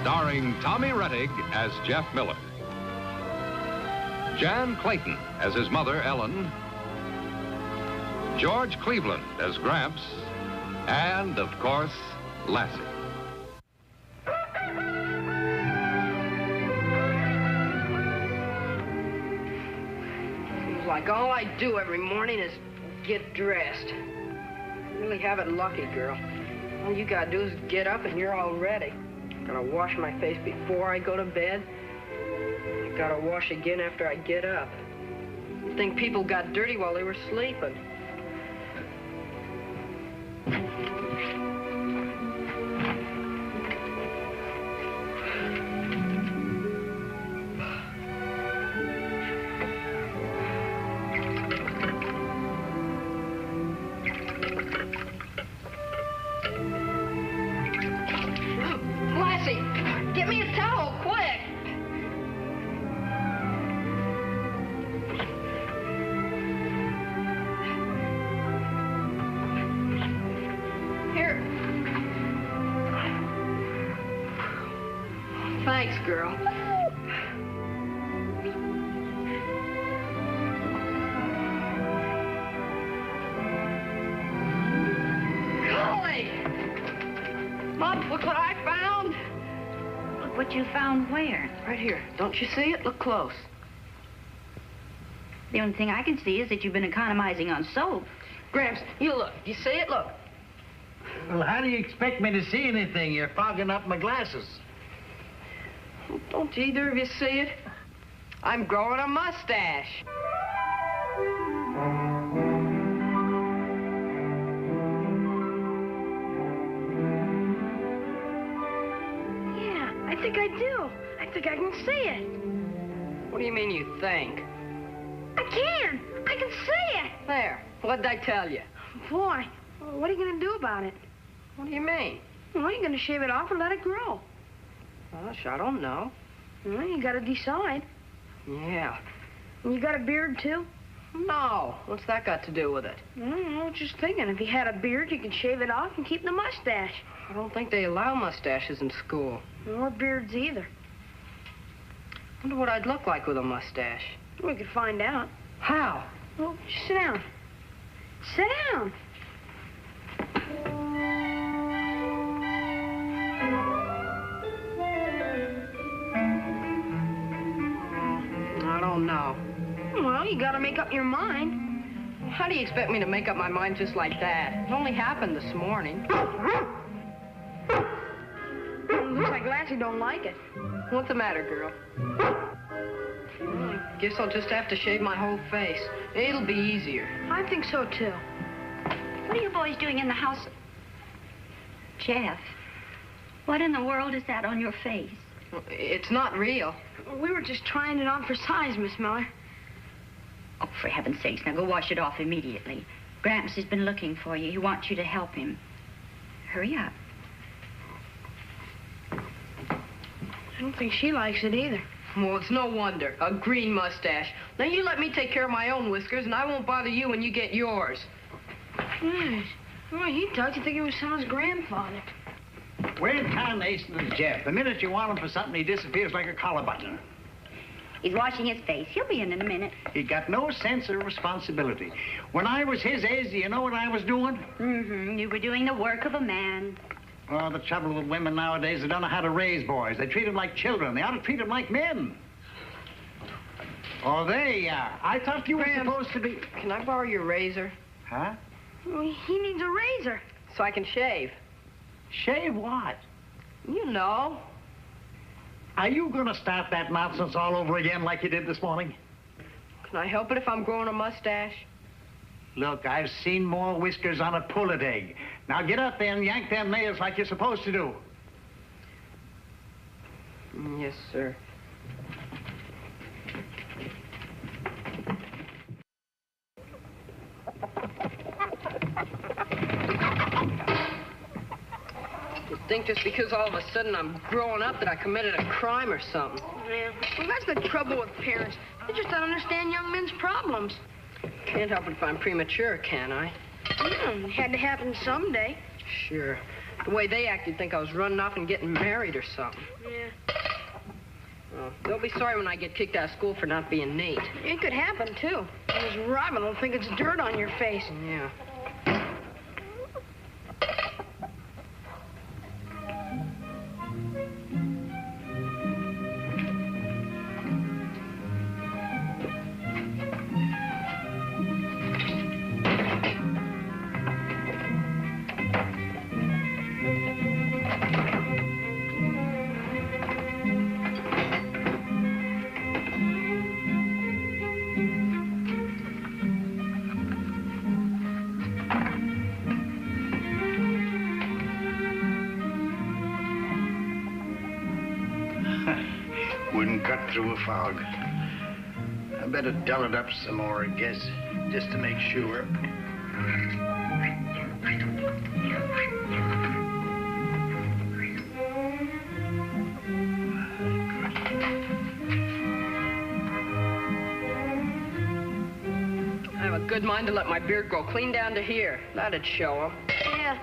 starring Tommy Rettig as Jeff Miller, Jan Clayton as his mother, Ellen, George Cleveland as Gramps, and, of course, Lassie. Seems like all I do every morning is get dressed. You really have it lucky, girl. All you gotta do is get up and you're all ready. Gotta wash my face before I go to bed. I gotta wash again after I get up. You think people got dirty while they were sleeping. Get me a towel, quick! Here. Thanks, girl. Golly! Mom, look what I found! What you found where? Right here. Don't you see it? Look close. The only thing I can see is that you've been economizing on soap. Gramps, you look. You see it? Look. Well, how do you expect me to see anything? You're fogging up my glasses. Don't either of you see it? I'm growing a mustache. I think I do. I think I can see it. What do you mean you think? I can. I can see it. There. What'd I tell you? Boy, what are you going to do about it? What do you mean? Well, you going to shave it off or let it grow? Gosh, I don't know. Well, you got to decide. Yeah. And you got a beard, too? No. What's that got to do with it? I don't know. Just thinking. If you had a beard, you could shave it off and keep the mustache. I don't think they allow mustaches in school. Or beards either. Wonder what I'd look like with a mustache. We could find out. How? Well, just sit down. Sit down. I don't know. Well, you gotta make up your mind. How do you expect me to make up my mind just like that? It only happened this morning. Looks like Lassie don't like it. What's the matter, girl? I guess I'll just have to shave my whole face. It'll be easier. I think so, too. What are you boys doing in the house? Jeff, what in the world is that on your face? It's not real. We were just trying it on for size, Miss Miller. Oh, for heaven's sakes, now go wash it off immediately. Gramps has been looking for you. He wants you to help him. Hurry up. I don't think she likes it either. Well, it's no wonder. A green mustache. Now, you let me take care of my own whiskers, and I won't bother you when you get yours. Nice. Boy, he talked to think he was someone's grandfather. Where in tarnation is Jeff? The minute you want him for something, he disappears like a collar button. He's washing his face. He'll be in a minute. He got no sense of responsibility. When I was his age, do you know what I was doing? Mm-hmm. You were doing the work of a man. Oh, the trouble with women nowadays, they don't know how to raise boys. They treat them like children. They ought to treat them like men. Oh, I thought you were supposed to be... Can I borrow your razor? Huh? Well, he needs a razor. So I can shave. Shave what? You know. Are you going to start that nonsense all over again like you did this morning? Can I help it if I'm growing a mustache? Look, I've seen more whiskers on a pullet egg. Now get up there and yank them nails like you're supposed to do. Yes, sir. You think just because all of a sudden I'm growing up that I committed a crime or something? Yeah. Well, that's the trouble with parents. They just don't understand young men's problems. Can't help it if I'm premature, can I? Yeah, it had to happen someday. Sure. The way they act, you'd think I was running off and getting married or something. Yeah. Well, they'll be sorry when I get kicked out of school for not being neat. It could happen, too. Miss Robin will think it's dirt on your face. Yeah. Wouldn't cut through a fog. I better dull it up some more, I guess, just to make sure. I have a good mind to let my beard grow clean down to here. That'd show 'em. Yeah.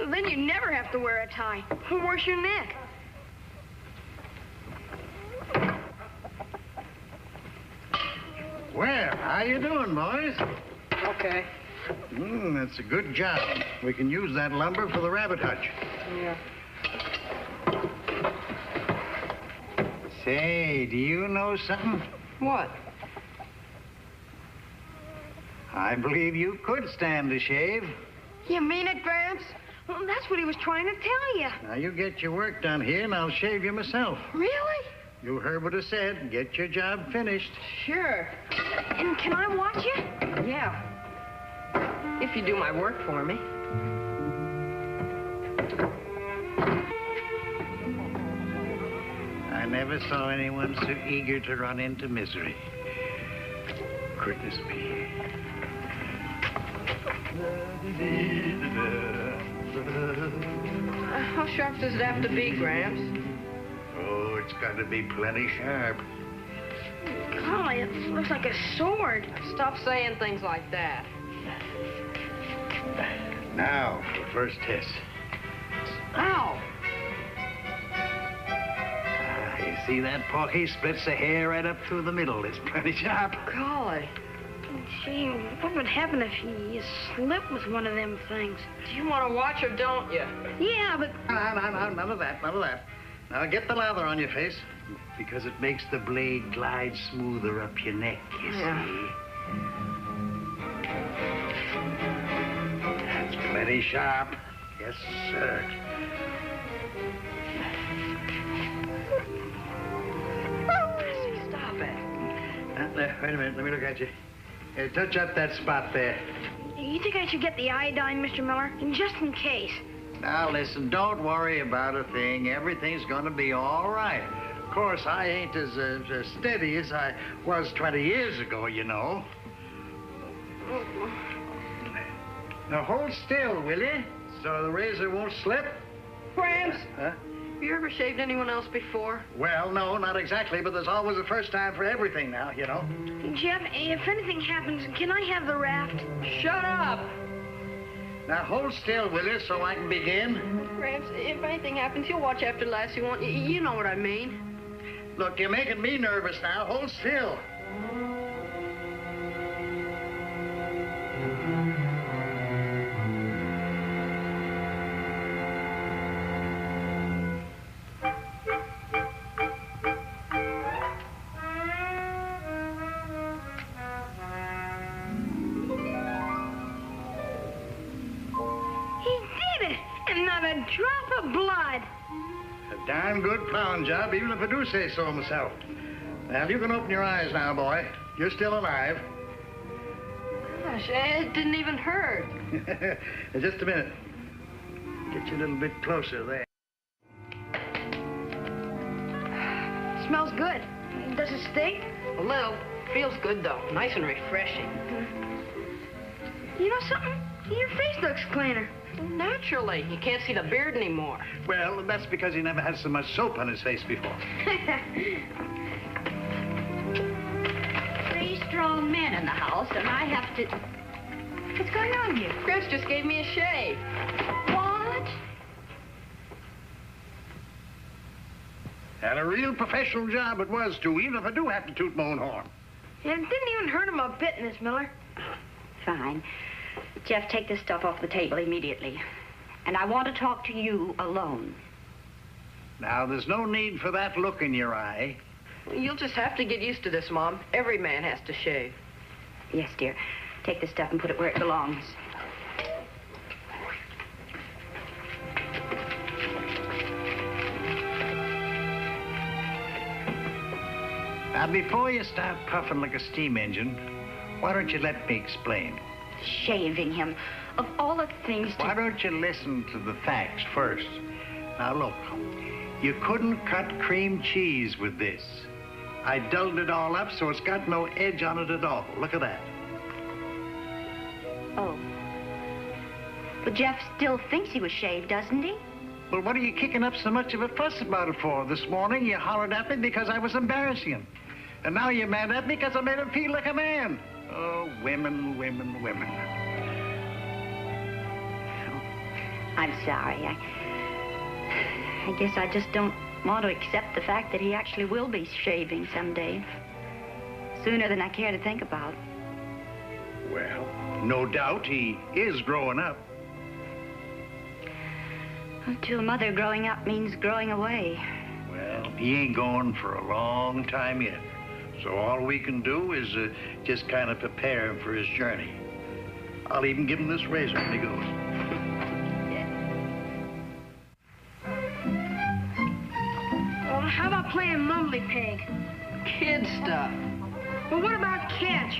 Then you never have to wear a tie. Or wash your neck. Well, how you doing, boys? Okay. That's a good job. We can use that lumber for the rabbit hutch. Yeah. Say, do you know something? What? I believe you could stand a shave. You mean it, Gramps? Well, that's what he was trying to tell you. Now, you get your work done here, and I'll shave you myself. Really? You heard what I said. Get your job finished. Sure. And can I watch you? Yeah. If you do my work for me. I never saw anyone so eager to run into misery. Goodness me. How sharp does it have to be, Gramps? Oh, it's got to be plenty sharp. Golly, it looks like a sword. Stop saying things like that. Now, for the first test. Ow! You see that, Porky? Splits the hair right up through the middle. It's plenty sharp. Golly. Gee, what would happen if you slipped with one of them things? Do you want to watch or don't you? Yeah, but... No, none of that, none of that. Now, get the lather on your face, because it makes the blade glide smoother up your neck, you see. That's plenty sharp. Yes, sir. Lassie, stop it. Wait a minute, let me look at you. Touch up that spot there. You think I should get the iodine, Mr. Miller? Just in case. Now, listen, don't worry about a thing. Everything's going to be all right. Of course, I ain't as steady as I was 20 years ago, you know. Now, hold still, will you? So the razor won't slip. Gramps, Huh? have you ever shaved anyone else before? Well, no, not exactly, but there's always a first time for everything now, you know. Jeff, if anything happens, can I have the raft? Shut up! Now, hold still, will you, so I can begin? Gramps, if anything happens, you'll watch after Lassie, won't you? You know what I mean. Look, you're making me nervous now. Hold still. Drop of blood. A darn good plowing job, even if I do say so myself. Well, you can open your eyes now, boy. You're still alive. Gosh, it didn't even hurt. Just a minute. Get you a little bit closer there. Smells good. Does it stink? A little. Feels good, though. Nice and refreshing. You know something? Your face looks cleaner. Naturally. You can't see the beard anymore. Well, that's because he never had so much soap on his face before. 3 strong men in the house, and I have to... What's going on here? Gramps just gave me a shave. What? And a real professional job it was, too, even if I do have to toot my own horn. And it didn't even hurt him a bit, Miss Miller. Fine. Jeff, take this stuff off the table immediately. And I want to talk to you alone. Now, there's no need for that look in your eye. You'll just have to get used to this, Mom. Every man has to shave. Yes, dear. Take this stuff and put it where it belongs. Now, before you start puffing like a steam engine, why don't you let me explain? Shaving him. Of all the things to... Why don't you listen to the facts first? Now, look. You couldn't cut cream cheese with this. I dulled it all up so it's got no edge on it at all. Look at that. Oh. But Jeff still thinks he was shaved, doesn't he? Well, what are you kicking up so much of a fuss about it for? This morning you hollered at me because I was embarrassing him. And now you're mad at me because I made him feel like a man. Oh, women, women, women. I'm sorry. I guess I just don't want to accept the fact that he actually will be shaving someday. Sooner than I care to think about. Well, no doubt he is growing up. To a mother, growing up means growing away. Well, he ain't going for a long time yet. So all we can do is just kind of prepare him for his journey. I'll even give him this razor when he goes. Well, how about playing Mumbly Pig? Kid stuff. Well, what about Catch?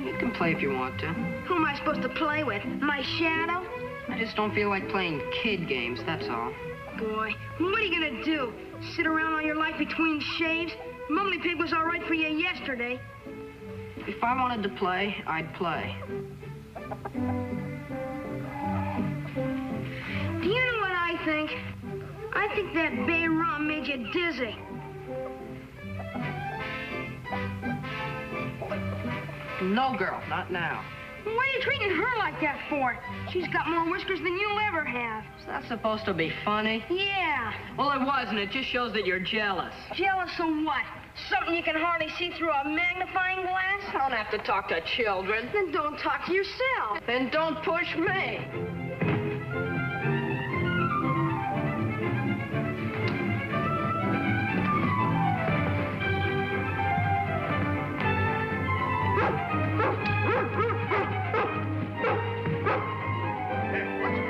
You can play if you want to. Who am I supposed to play with? My shadow? I just don't feel like playing kid games, that's all. Boy, what are you gonna do? Sit around all your life between shaves? Mumbly Pig was all right for you yesterday. If I wanted to play, I'd play. Do you know what I think? I think that bay rum made you dizzy. No, girl, not now. What are you treating her like that for? She's got more whiskers than you'll ever have. Is that supposed to be funny? Yeah. Well, it wasn't. It just shows that you're jealous. Jealous of what? Something you can hardly see through a magnifying glass? I don't have to talk to children. Then don't talk to yourself. Then don't push me.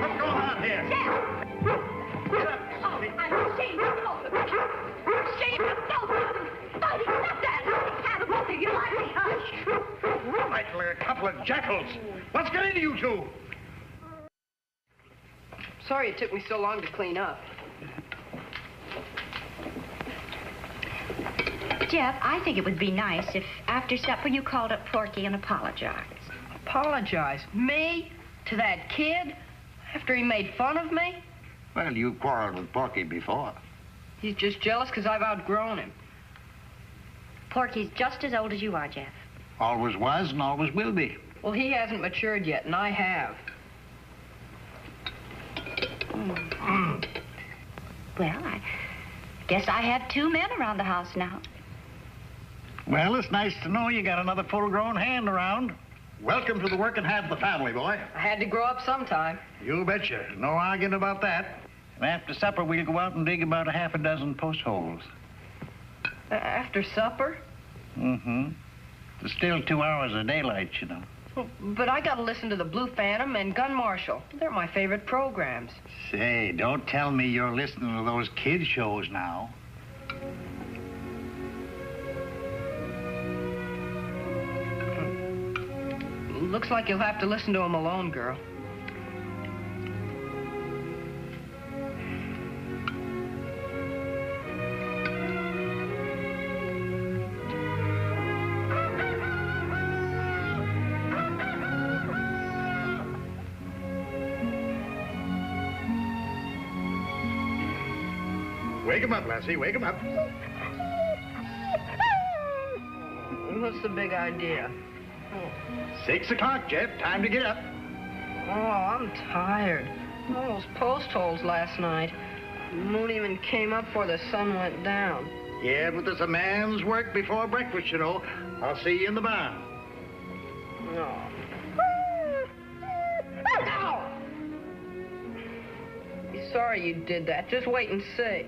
What's going on here? Oh, I'm ashamed of both of you. Ashamed of both of them. Buddy, stop that. I can't both of you like me. Hush. Like a couple of jackals. What's getting into you two? Sorry it took me so long to clean up. Jeff, I think it would be nice if after supper you called up Porky and apologized. Apologize? Me? To that kid? After he made fun of me? Well, you quarreled with Porky before. He's just jealous because I've outgrown him. Porky's just as old as you are, Jeff. Always was and always will be. Well, he hasn't matured yet, and I have. Well, I guess I have two men around the house now. Well, it's nice to know you got another full-grown hand around. Welcome to the working half of the family, boy. I had to grow up sometime. You betcha. No arguing about that. And after supper, we'll go out and dig about a half a dozen post holes. After supper? Mm-hmm. There's still 2 hours of daylight, you know. Well, but I got to listen to the Blue Phantom and Gun Marshal. They're my favorite programs. Say, don't tell me you're listening to those kid shows now. Looks like you'll have to listen to them alone, girl. Wake him up, Lassie. Wake him up. What's the big idea? 6 o'clock, Jeff. Time to get up. Oh, I'm tired. All those post holes last night. The moon even came up before the sun went down. Yeah, but there's a man's work before breakfast, you know. I'll see you in the barn. No. Ow! Be sorry you did that. Just wait and see.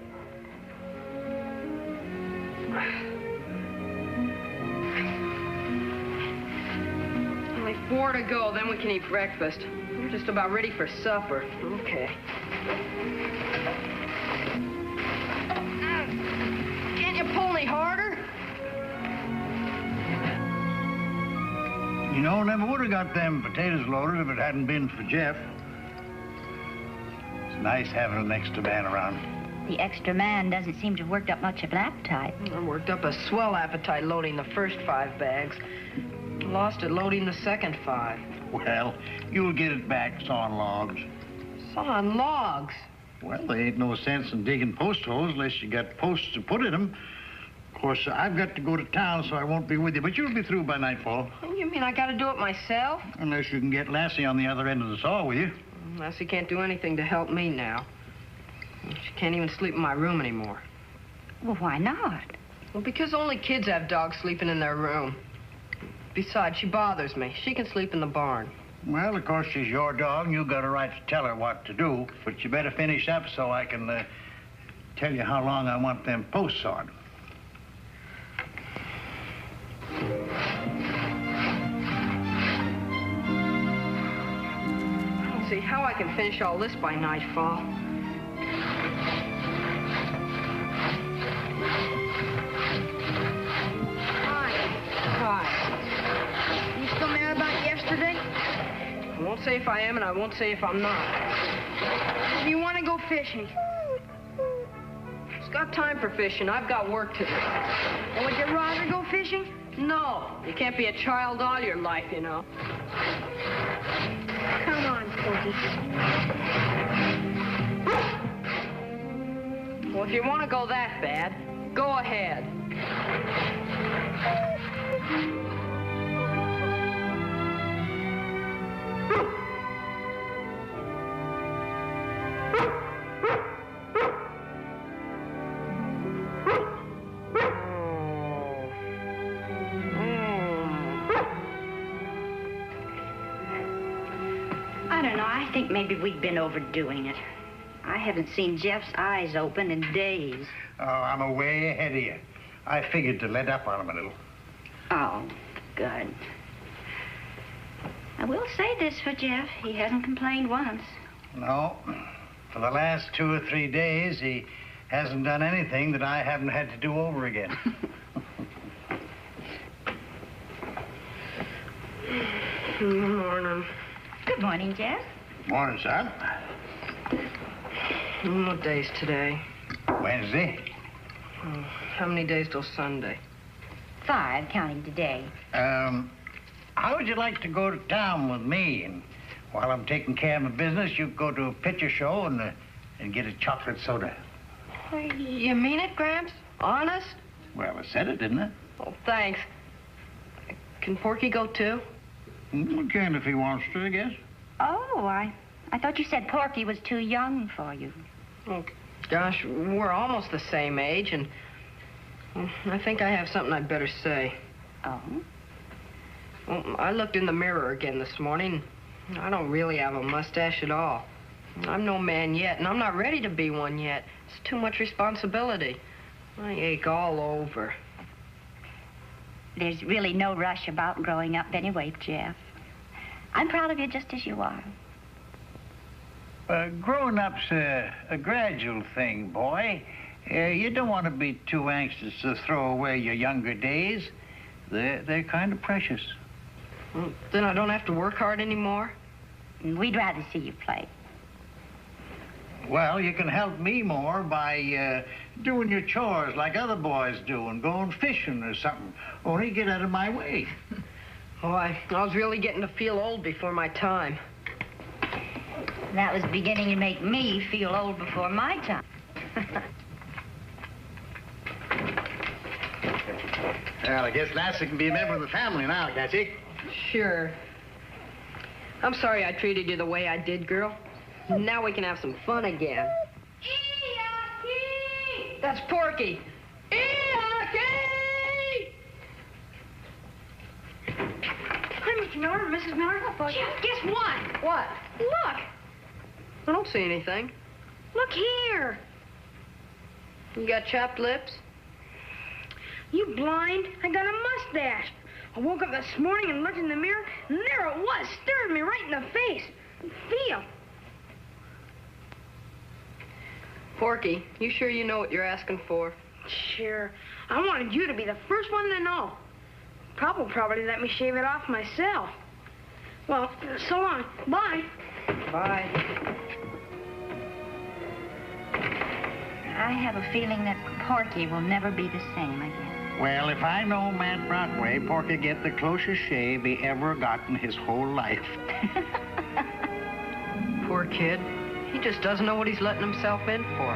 Only 4 to go, then we can eat breakfast. We're just about ready for supper. Okay. Can't you pull any harder? You know, never would have got them potatoes loaded if it hadn't been for Jeff. It's nice having an extra man around. The extra man doesn't seem to have worked up much of an appetite. I worked up a swell appetite loading the first 5 bags. Lost it loading the second 5. Well, you'll get it back sawing logs. Sawing logs? Well, there ain't no sense in digging post holes unless you got posts to put in them. Of course, I've got to go to town, so I won't be with you, but you'll be through by nightfall. You mean I got to do it myself? Unless you can get Lassie on the other end of the saw with you. Lassie can't do anything to help me now. She can't even sleep in my room anymore. Well, why not? Well, because only kids have dogs sleeping in their room. Besides, she bothers me. She can sleep in the barn. Well, of course, she's your dog, and you got a right to tell her what to do. But you better finish up so I can tell you how long I want them posts sawed. I don't see how I can finish all this by nightfall. Hi. You still mad about yesterday? I won't say if I am, and I won't say if I'm not. You want to go fishing? It's got time for fishing. I've got work to do. And would you rather go fishing? No, you can't be a child all your life, you know. Come on, Porky. Well, if you want to go that bad, go ahead. I don't know. I think maybe we've been overdoing it. I haven't seen Jeff's eyes open in days. Oh, I'm way ahead of you. I figured to let up on him a little. Oh, good. I will say this for Jeff. He hasn't complained once. No. For the last 2 or 3 days, he hasn't done anything that I haven't had to do over again. Good morning. Good morning, Jeff. Morning, son. What day's today? Wednesday. Oh, how many days till Sunday? 5, counting today. How would you like to go to town with me? And while I'm taking care of my business, you go to a picture show and get a chocolate soda. You mean it, Gramps? Honest? Well, I said it, didn't I? Oh, thanks. Can Porky go too? We can if he wants to, I guess. Oh, I thought you said Porky was too young for you. Oh, gosh, we're almost the same age, and I think I have something I'd better say. Oh? Well, I looked in the mirror again this morning. I don't really have a mustache at all. I'm no man yet, and I'm not ready to be one yet. It's too much responsibility. I ache all over. There's really no rush about growing up anyway, Jeff. I'm proud of you just as you are. Growing up's a gradual thing, boy. You don't want to be too anxious to throw away your younger days. They're kind of precious. Well, then I don't have to work hard anymore? We'd rather see you play. Well, you can help me more by doing your chores like other boys do and going fishing or something. Only get out of my way. Oh, I was really getting to feel old before my time. That was beginning to make me feel old before my time. Well, I guess Lassie can be a member of the family now, can't she? Sure. I'm sorry I treated you the way I did, girl. Now we can have some fun again. Ee-yah! That's Porky. Hi, Mr. Miller, Mrs. Miller. Guess what? What? Look. I don't see anything. Look here. You got chapped lips? You blind? I got a mustache. I woke up this morning and looked in the mirror, and there it was, staring me right in the face. Feel. Porky, you sure you know what you're asking for? Sure. I wanted you to be the first one to know. Papa will probably let me shave it off myself. Well, so long. Bye. Bye. I have a feeling that Porky will never be the same again. Well, if I know Matt Brockway, Porky get the closest shave he ever got in his whole life. Poor kid. He just doesn't know what he's letting himself in for.